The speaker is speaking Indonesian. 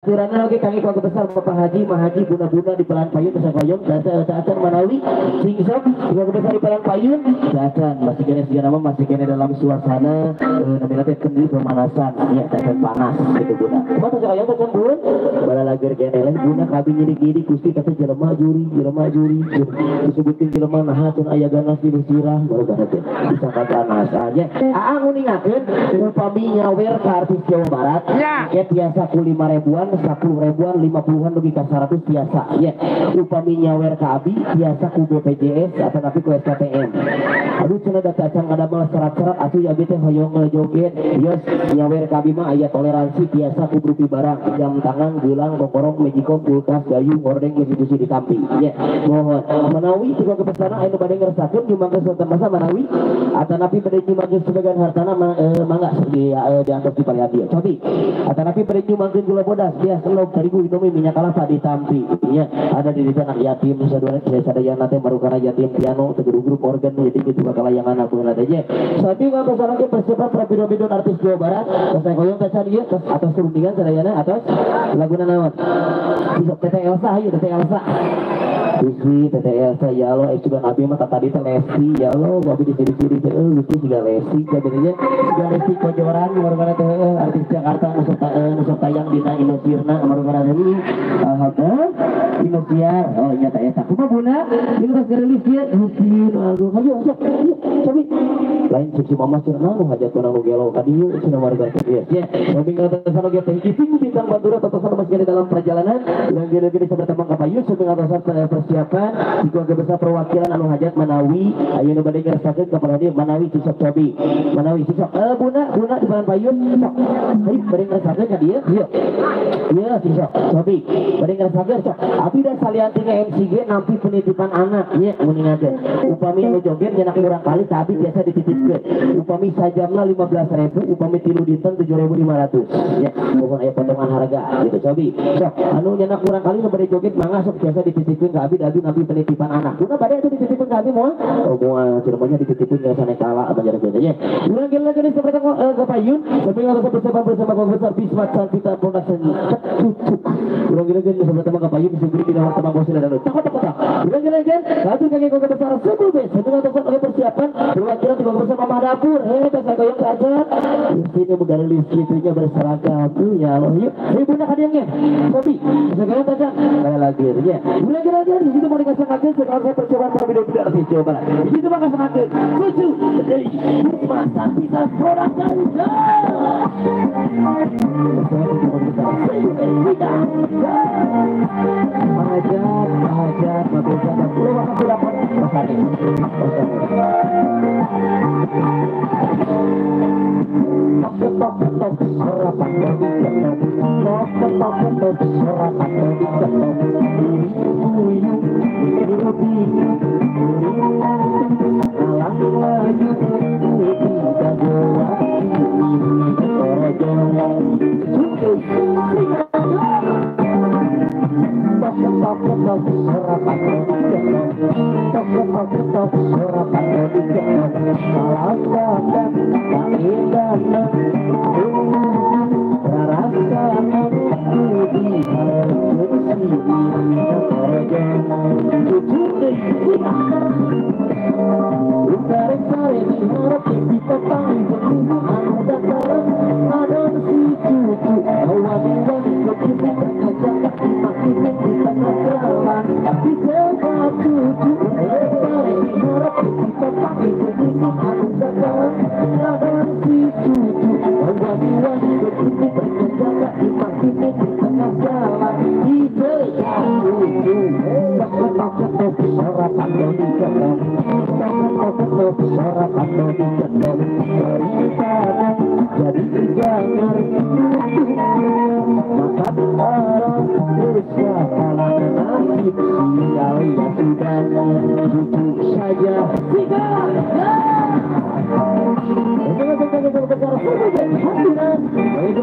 Kirana lagi kami keluarga besar Bapak Haji, Mahaji, Bunda-bunda di Pelan Payun, Desa Payun, Desa Manawi, Singsok, keluarga besar di Pelan Payun, Dacan, masih kena sejarah masih kena dalam suasana namanya kendiri pemanasan, ya Dacan panas, gitu Bunda. Masa saya Dacan Bun, bala lager kena lain Bunda kabi gini Gusti kata jelema juri, disebutin jelema naha tun aya ganas di sirah, baru banget bisa kata panas aja. Aang uningakeun upami nyawer ka artis Jawa Barat, ya biasa ku 5.000-an 10.000-an 50-an lebih ke 100 biasa ya upami nyawer ke abi biasa ku BPJS atau nanti ku SKPM aduh cina data acang ada malah syarat-syarat atuh ya bete hoyong ngejoget yos nyawer ke abi mah aya toleransi biasa ku berupi barang jam tangan gelang kokorong mejikom kulkas gayu gordeng institusi di tampi ya mohon menawi juga kepesana anu bade ngerasakeun nyumangke suatu masa menawi atau nanti bade nyumangke sebagian hartana mangga dianggap di paliadio tapi atau nanti bade nyumangke gula bodas ya selok terigu indomie minyak kelapa di tampi ya ada di desa anak yatim sadaya sadaya nate marukana yatim piano teguru grup organ jadi gitu bakal layangan aku nade aja saat ini nggak lagi persiapan prapido artis Jawa Barat saya koyong tacan dia atas turungan sadayana atas laguna naon bisa Tete Elsa ayo Tete Elsa Gusti Tete Elsa ya Allah juga nabi mah tadi teh lesi ya Allah babi di ciri-ciri Gusti juga lesi sebenarnya juga lesi kojoran marukana teh artis Jakarta nusuk tayang dina Indosirna marukana ini Indosiar oh nyata eta kumaha Buna ini geus rilis ieu mungkin aduh ayo tapi lain suci mama sirna nu hajatna nu gelo ka dieu cenah warga teh ya tapi ngatasan oge teh kiting bintang batura tatasan masih di dalam perjalanan yang gede-gede sabar temang ka payu sampai ngatasan persiapan di keluarga besar perwakilan anu hajat Manawi ayeuna bade ngerasakeun kepada dia Manawi Cisok Cobi Manawi Cisok Buna di Balan Payun ayo bade ngerasakeun ka dieu iya Cisok Cobi bade ngerasakeun sok abi dan salian tinggal MCG nampi penitipan anak ya meninggalkan upami anu joget jenak kurang kali tapi biasa dititipkeun upami sajamna 15.000 upami tilu dinten 7.500 ya mohon aya potongan harga gitu Cobi sok anu jenak kurang kali nu bade joget mangga sok biasa dititipkeun ka abi nampi penitipan anak kuna bade itu dititipkeun ka abi moal oh moal ceumanya dititipkeun ka sana kala apa jarak ya urang geus lagi seperti ke Payun sampai harus bersama keluarga besar Bisma Cantita Production urang geus seperti ke Payun disebut tidak teman bos dan takut bilang satu kaki keluarga besar sebelum sebelum atasan oleh persiapan perwakilan keluarga besar Mama Dapur saya goyang saja di sini budaya listriknya berseragam ya Allah yuk Bunda hadiahnya Sobi sekarang saja saya lagi ya mulai lagi di situ mau dikasih kakek sekarang saya percobaan video artis Jawa Barat di situ mau kasih kakek lucu dari masa kita production hajat mabesa dan pulau waktu dapat masani tok serapan tok serapan jadi jangan makan orang berusaha kalah nasib sial yang sudah lucu saja tidak itu